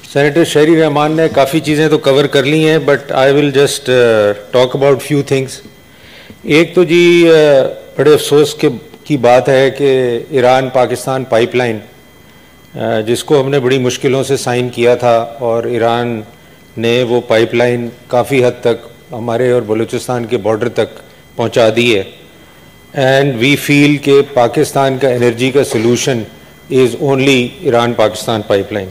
Senator शहरी रहमान ने काफ़ी चीज़ें तो कवर कर ली हैं, but I will just talk about few things. एक तो जी बड़े अफसोस की बात है कि ईरान पाकिस्तान पाइपलाइन, जिसको हमने बड़ी मुश्किलों से साइन किया था, और ईरान ने वो पाइपलाइन काफ़ी हद तक हमारे और बलूचिस्तान के बॉर्डर तक पहुंचा दी है। एंड वी फील कि पाकिस्तान का एनर्जी का solution is only Iran Pakistan pipeline.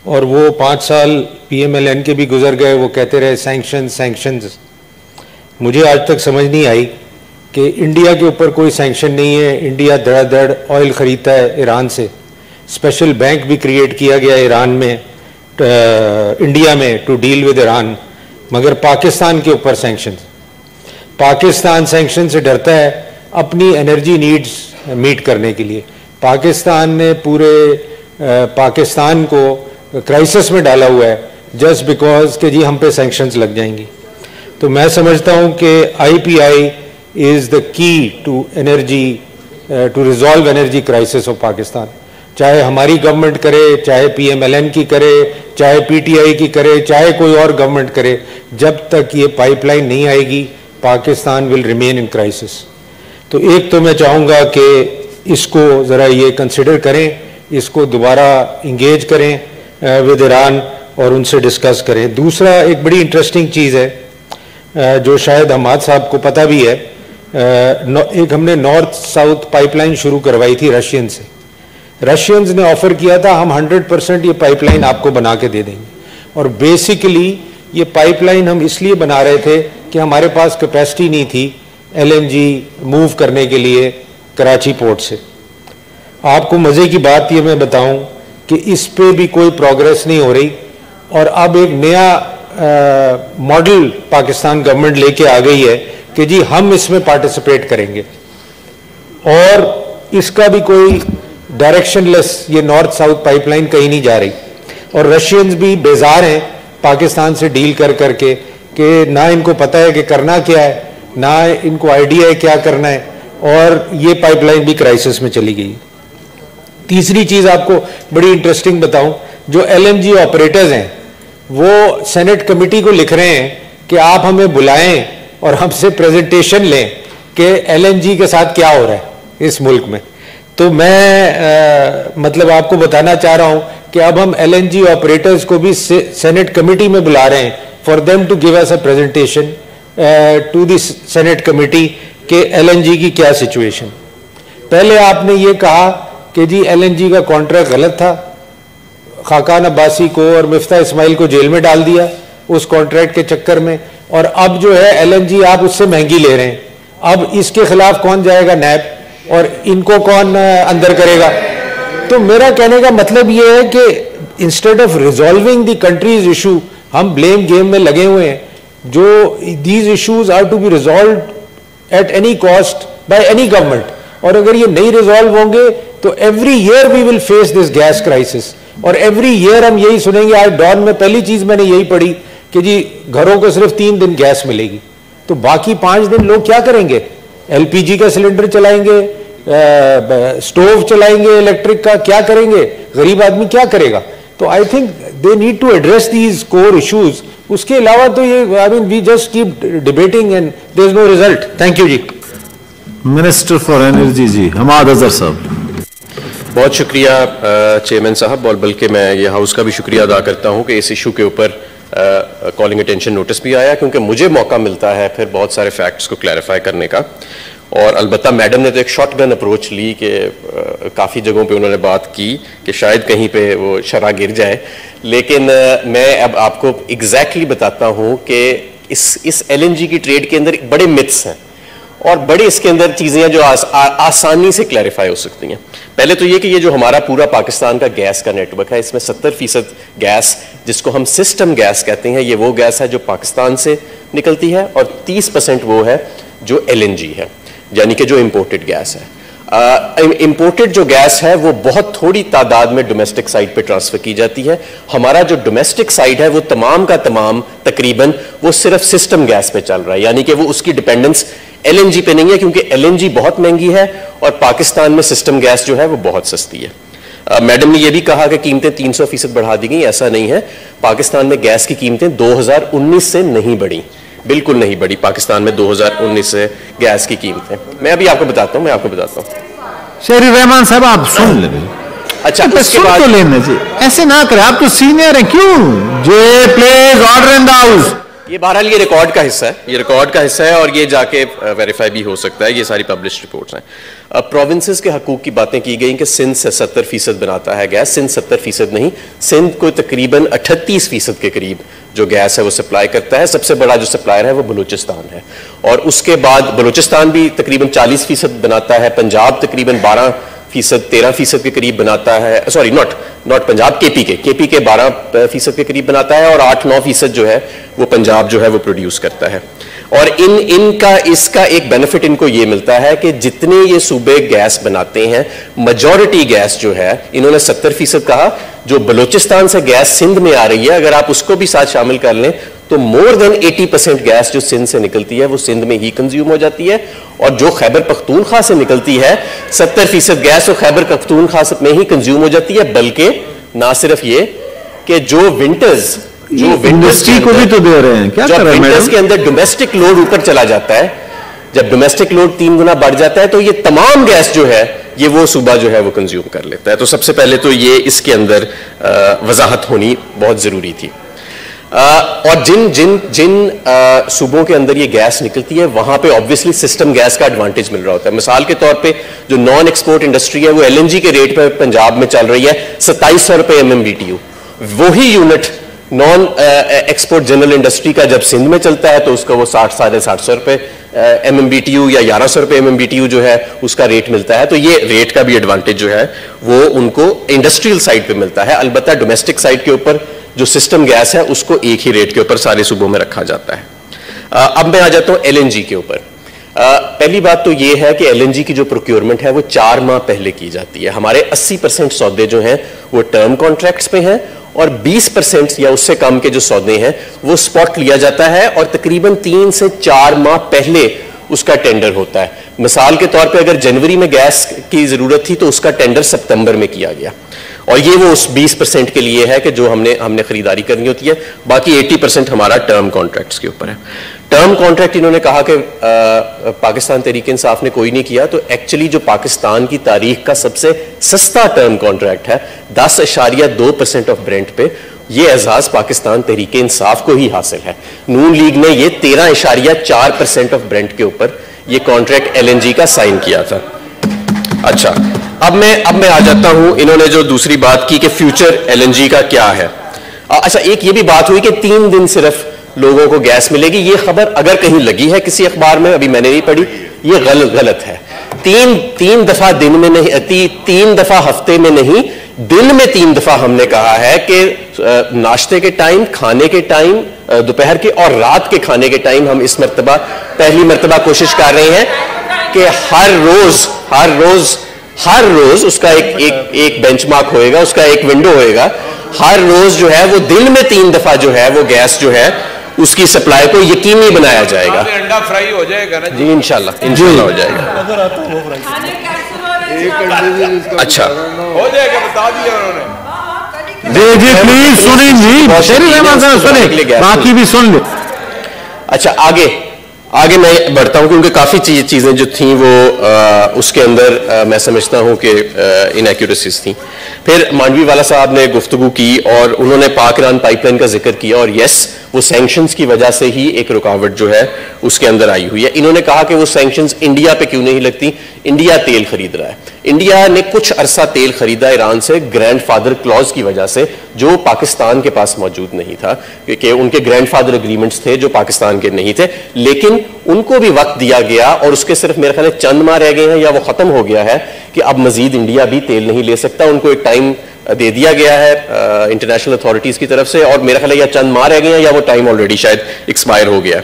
और वो 5 साल PMLN के भी गुजर गए, वो कहते रहे सैंक्शंस। मुझे आज तक समझ नहीं आई कि इंडिया के ऊपर कोई सैंक्शन नहीं है। इंडिया धड़ाधड़ ऑयल ख़रीदता है ईरान से, स्पेशल बैंक भी क्रिएट किया गया ईरान में, इंडिया में, टू डील विद ईरान, मगर पाकिस्तान के ऊपर सैंक्शंस। पाकिस्तान सैंक्शन से डरता है अपनी एनर्जी नीड्स मीट करने के लिए। पाकिस्तान ने पूरे पाकिस्तान को क्राइसिस में डाला हुआ है जस्ट बिकॉज कि जी हम पे सैंक्शंस लग जाएंगी। तो मैं समझता हूँ कि IPI is the key to energy, to resolve energy crisis of Pakistan. चाहे हमारी गवर्नमेंट करे, चाहे PMLN की करे, चाहे PTI की करे, चाहे कोई और गवर्नमेंट करे, जब तक ये पाइपलाइन नहीं आएगी Pakistan will remain in crisis. तो एक तो मैं चाहूँगा कि इसको ज़रा ये कंसिडर करें, इसको दोबारा इंगेज करें विद ईरान और उनसे डिस्कस करें। दूसरा एक बड़ी इंटरेस्टिंग चीज़ है जो शायद हमाद साहब को पता भी है, एक हमने नॉर्थ साउथ पाइपलाइन शुरू करवाई थी रशियन से। रशियंस ने ऑफर किया था हम 100% ये पाइपलाइन आपको बना के दे देंगे, और बेसिकली ये पाइपलाइन हम इसलिए बना रहे थे कि हमारे पास कैपेसिटी नहीं थी LNG मूव करने के लिए कराची पोर्ट से। आपको मज़े की बात ये मैं बताऊं कि इस पे भी कोई प्रोग्रेस नहीं हो रही, और अब एक नया मॉडल पाकिस्तान गवर्नमेंट लेके आ गई है कि जी हम इसमें पार्टिसिपेट करेंगे, और इसका भी कोई डायरेक्शनलेस ये नॉर्थ साउथ पाइपलाइन कहीं नहीं जा रही। और रशियंस भी बेजार हैं पाकिस्तान से डील कर करके कि ना इनको पता है कि करना क्या है, ना इनको आइडिया है क्या करना है, और ये पाइपलाइन भी क्राइसिस में चली गई। तीसरी चीज़ आपको बड़ी इंटरेस्टिंग बताऊं, जो LNG ऑपरेटर्स हैं वो सेनेट कमेटी को लिख रहे हैं कि आप हमें बुलाएं और हमसे प्रेजेंटेशन लें कि LNG के साथ क्या हो रहा है इस मुल्क में। तो मैं मतलब आपको बताना चाह रहा हूं कि अब हम LNG ऑपरेटर्स को भी सेनेट कमेटी में बुला रहे हैं for them to give us a presentation to the senate committee के LNG की क्या सिचुएशन। पहले आपने ये कहा कि जी LNG का कॉन्ट्रैक्ट गलत था, खाकान अब्बासी को और मिफ्ता इस्माइल को जेल में डाल दिया उस कॉन्ट्रैक्ट के चक्कर में, और अब जो है LNG आप उससे महंगी ले रहे हैं। अब इसके खिलाफ कौन जाएगा नैब, और इनको कौन अंदर करेगा। तो मेरा कहने का मतलब ये है कि instead of resolving the countries issue हम ब्लेम गेम में लगे हुए हैं, जो these issues are to be resolved at any cost by any government. और अगर ये नहीं रिजॉल्व होंगे तो every year we will face this gas crisis, और एवरी ईयर हम यही सुनेंगे। आज डॉन में पहली चीज मैंने यही पढ़ी कि जी घरों को सिर्फ 3 दिन गैस मिलेगी, तो बाकी 5 दिन लोग क्या करेंगे? LPG का सिलेंडर चलाएंगे, स्टोव चलाएंगे इलेक्ट्रिक का, क्या करेंगे? गरीब आदमी क्या करेगा? तो I think they need to address these core issues. उसके अलावा तो ये I mean we just keep debating and there is no result. Thank you ji. Minister for energy ji Hamad Azhar साहब। बहुत शुक्रिया चेयरमैन साहब, और बल्कि मैं ये हाउस का भी शुक्रिया अदा करता हूँ कि इस इशू के ऊपर कॉलिंग अटेंशन नोटिस भी आया, क्योंकि मुझे मौका मिलता है फिर बहुत सारे फैक्ट्स को क्लैरिफाई करने का। और अलबत्ता मैडम ने तो एक शॉटगन अप्रोच ली कि काफ़ी जगहों पे उन्होंने बात की कि शायद कहीं पे वो शरह गिर जाए, लेकिन मैं अब आपको एग्जैक्टली बताता हूँ कि इस LNG की ट्रेड के अंदर बड़े मिथ्स हैं और बड़े इसके अंदर चीज़ें हैं जो आसानी से क्लैरिफाई हो सकती हैं। पहले तो ये कि ये जो हमारा पूरा पाकिस्तान का गैस का नेटवर्क है, इसमें 70% गैस जिसको हम सिस्टम गैस कहते हैं, ये वो गैस है जो पाकिस्तान से निकलती है, और 30% वो है जो LNG है, यानी कि जो इंपोर्टेड गैस है। इंपोर्टेड जो गैस है वो बहुत थोड़ी तादाद में डोमेस्टिक साइड पे ट्रांसफर की जाती है। हमारा जो डोमेस्टिक साइड है वो तमाम का तमाम तकरीबन वो सिर्फ सिस्टम गैस पे चल रहा है, यानी कि वो उसकी डिपेंडेंस LNG पे नहीं है, क्योंकि LNG बहुत महंगी है और पाकिस्तान में सिस्टम गैस जो है वो बहुत सस्ती है। मैडम ने यह भी कहा कि कीमतें 300% बढ़ा दी गई। ऐसा नहीं है, पाकिस्तान में गैस की कीमतें 2019 से नहीं बढ़ी, बिल्कुल नहीं बढ़ी पाकिस्तान में 2019 से गैस की कीमतें। मैं अभी आपको बताता हूं। शेरी रहमान साहब आप सुन ले। अच्छा, उसके बाद तो लेना चाहिए, ऐसे ना करें, आप तो सीनियर हैं। क्यों जे please order in the house. ये बहरहाल ये रिकॉर्ड का हिस्सा है, और ये जाके वेरीफाई भी हो सकता है। ये सारी पब्लिश्ड रिपोर्ट्स हैं। प्रोविंसेस के हकूक की बातें की गई कि सिंध से 70% बनाता है गैस। सिंध 70% नहीं, सिंध को तकरीबन 38% के करीब जो गैस है वो सप्लाई करता है। सबसे बड़ा जो सप्लायर है वो बलूचिस्तान है, और उसके बाद बलूचिस्तान भी तकरीबन 40% बनाता है। पंजाब तकरीबन 13% के करीब बनाता है। सॉरी, नॉट पंजाब, केपी के 12% के करीब बनाता है, और 8-9% जो है वो पंजाब जो है वो प्रोड्यूस करता है। और इसका एक बेनिफिट इनको ये मिलता है कि जितने ये सूबे गैस बनाते हैं, मेजॉरिटी गैस जो है, इन्होंने 70% कहा, जो बलूचिस्तान से गैस सिंध में आ रही है, अगर आप उसको भी साथ शामिल कर लें तो मोर देन 80% गैस जो सिंध से निकलती है वो सिंध में ही कंज्यूम हो जाती है। और जो खैबर पख्तूनख्वा से निकलती है, 70% गैस तो खैबर पख्तूनख्वा में ही कंज्यूम हो जाती है। बल्कि ना सिर्फ ये कि जो विंटर्स इंडस्ट्री को भी तो दे रहे हैं, क्या कर रहे हैं विंटर्स के अंदर डोमेस्टिक लोड ऊपर चला जाता है, जब डोमेस्टिक लोड 3 गुना बढ़ जाता है, तो ये तमाम गैस जो है ये वो सूबा जो है वो कंज्यूम कर लेता है। तो सबसे पहले तो ये इसके अंदर वजाहत होनी बहुत जरूरी थी। और जिन सूबों के अंदर ये गैस निकलती है, वहां पे ऑब्वियसली सिस्टम गैस का एडवांटेज मिल रहा होता है। मिसाल के तौर पे जो नॉन एक्सपोर्ट इंडस्ट्री है वो LNG के रेट पे पंजाब में चल रही है 2700 रुपए MMBTU। वही unit non export general industry का जब सिंध में चलता है तो उसका वो 60-750 रुपए MMBTU या 1100 रुपए MMBTU जो है उसका रेट मिलता है। तो ये रेट का भी एडवांटेज जो है वो उनको इंडस्ट्रियल साइड पे मिलता है। अलबत्ता डोमेस्टिक साइड के ऊपर जो सिस्टम गैस है उसको एक ही रेट के ऊपर सारे सूबों में रखा जाता है। अब मैं आ जाता हूं LNG के ऊपर। पहली बात तो ये है कि LNG की जो प्रोक्योरमेंट है वो 4 माह पहले की जाती है। हमारे 80% सौदे जो हैं वो टर्म कॉन्ट्रैक्ट्स पे हैं, और 20% या उससे कम के जो सौदे हैं वो स्पॉट लिया जाता है, और तकरीबन 3 से 4 माह पहले उसका टेंडर होता है। मिसाल के तौर पे अगर जनवरी में गैस की जरूरत थी तो उसका टेंडर सितंबर में किया गया, और ये वो उस 20% के लिए है कि जो हमने खरीदारी करनी होती है। बाकी 80% हमारा टर्म कॉन्ट्रैक्ट्स के ऊपर है। टर्म कॉन्ट्रैक्ट इन्होंने कहा कि पाकिस्तान तहरीक इंसाफ ने कोई नहीं किया, तो एक्चुअली जो पाकिस्तान की तारीख का सबसे सस्ता टर्म कॉन्ट्रैक्ट है 10.2% ऑफ ब्रेंट पे, ये एजाज पाकिस्तान तहरीक इंसाफ को ही हासिल है। नून लीग ने ये 13.4% ऑफ ब्रेंट के ऊपर ये कॉन्ट्रैक्ट LNG का साइन किया था। अच्छा, अब मैं आ जाता हूं, इन्होंने जो दूसरी बात की कि फ्यूचर LNG का क्या है। अच्छा, एक ये भी बात हुई कि 3 दिन सिर्फ लोगों को गैस मिलेगी। ये खबर अगर कहीं लगी है किसी अखबार में, अभी मैंने नहीं पढ़ी, ये गलत है। तीन दफा दिन में नहीं, 3 दफा हफ्ते में नहीं, दिन में 3 दफा हमने कहा है कि नाश्ते के टाइम, खाने के टाइम, दोपहर के और रात के खाने के टाइम हम इस मरतबा पहली मरतबा कोशिश कर रहे हैं कि हर रोज उसका एक बेंचमार्क होएगा, उसका एक विंडो होएगा। हर रोज जो है वो दिन में 3 दफा जो है वो गैस जो है उसकी सप्लाई को यकीनी बनाया जाएगा। अंडा फ्राई हो जाएगा ना जी, इंशाल्लाह हो जाएगा। अच्छा, हो जाएगा, बता दिया उन्होंने। जी प्लीज सुनिए, बाकी भी सुन लो। अच्छा, आगे मैं बढ़ता हूं क्योंकि काफी चीजें जो थी वो उसके अंदर मैं समझता हूं कि इनएक्यूरेसीज थी। फिर मांडवी वाला साहब ने गुफ्तगू की और उन्होंने पाक ईरान पाइपलाइन का जिक्र किया, और यस, वो सैंक्शंस की वजह से ही एक रुकावट जो है उसके अंदर आई हुई है। इन्होंने कहा कि वो सैंक्शंस इंडिया पे क्यों नहीं लगती, इंडिया तेल खरीद रहा है। इंडिया ने कुछ अरसा तेल खरीदा ईरान से ग्रैंडफादर क्लॉज की वजह से, जो पाकिस्तान के पास मौजूद नहीं था, कि उनके ग्रैंडफादर एग्रीमेंट्स थे जो पाकिस्तान के नहीं थे, लेकिन उनको भी वक्त दिया गया और उसके सिर्फ मेरे ख्याल में चंद माह रह गए हैं या वो खत्म हो गया है कि अब मजीद इंडिया भी तेल नहीं ले सकता। उनको एक टाइम दे दिया गया है इंटरनेशनल अथॉरिटीज की तरफ से, और मेरा ख्याल है या चंद माह रह गए हैं या वो टाइम ऑलरेडी शायद एक्सपायर हो गया।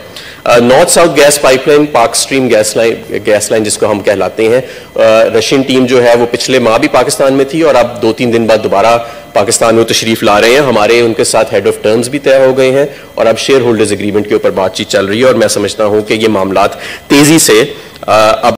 नॉर्थ साउथ गैस पाइपलाइन, पाक स्ट्रीम गैस लाइन जिसको हम कहलाते हैं, रशियन टीम जो है वो पिछले माह भी पाकिस्तान में थी और अब 2-3 दिन बाद दोबारा पाकिस्तान में तशरीफ ला रहे हैं। हमारे उनके साथ हेड ऑफ टर्म्स भी तय हो गए हैं और अब शेयर होल्डर्स एग्रीमेंट के ऊपर बातचीत चल रही है, और मैं समझता हूं कि ये मामलात तेजी से अब